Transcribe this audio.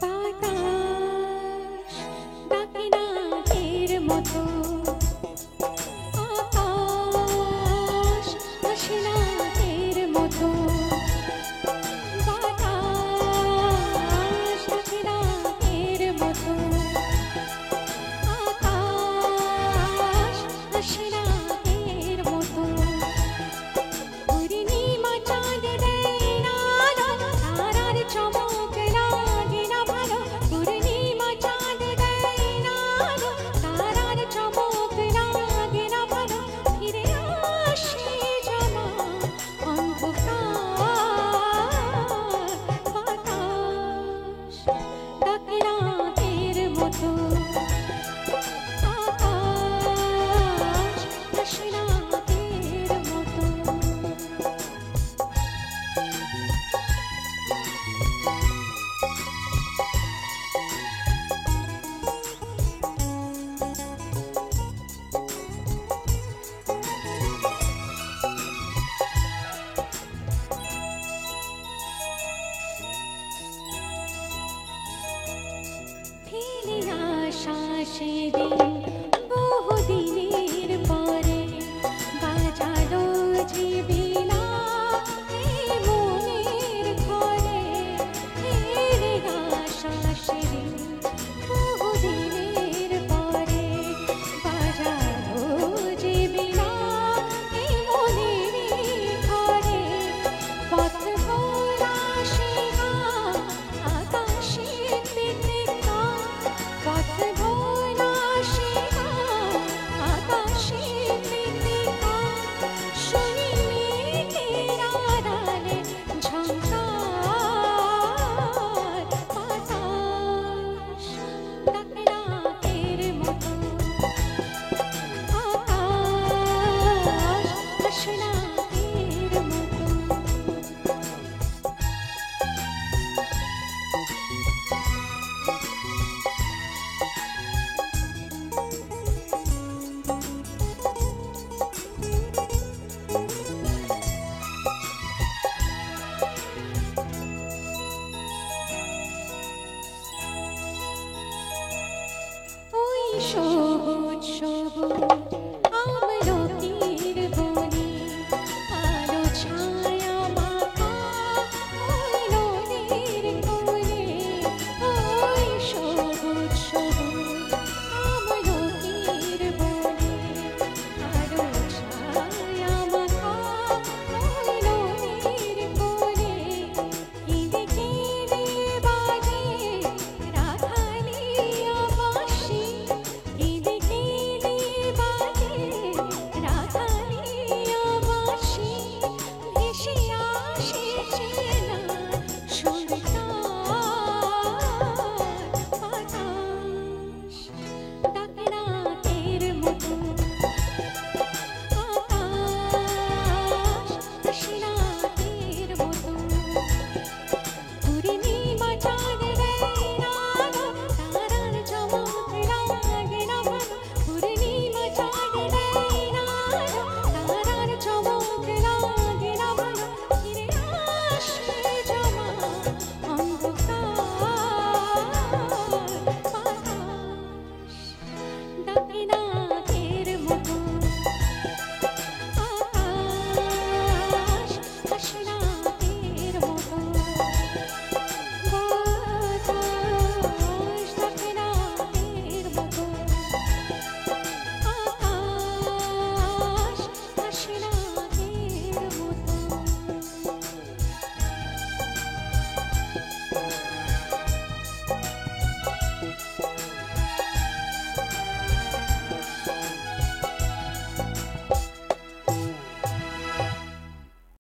বাতাস ডাকে নাকের মতো, আকাশ হাসে নাকের মতো। বাতাস ডাকে নাকের মতো, আকাশ হাসে নাকের মতো। পূর্ণিমা চাঁদ দেয় না আলো, তারার চমক লাগে না ভালো। পূর্ণিমা চাঁদ দেয় না আলো, তারার চমক লাগে না ভালো। ফিরে আসে জমা অন্ধকার, বাতাস ডাকে রাতের মতো, আকাশ হাসে রাতের মতো। ফিরে আসা সেদিন বহুদিনের পরে, বাজালো যে বীণা এই মনের ঘরে। ফিরে আসা সেদিন বহুদিনের পরে, বাজালো যে বীণা এই মনের ঘরে। পথ ভোলা সে গান আকাশে পেতে গান, পথ ভোলা সে গান আকাশে পেতে গান। শুনি মেঘের আড়ালে ঝংকার, বাতাস ডাকে রাতের মতো, আকাশ হাসে রাতের মতো। ওই সবুজ সবুজ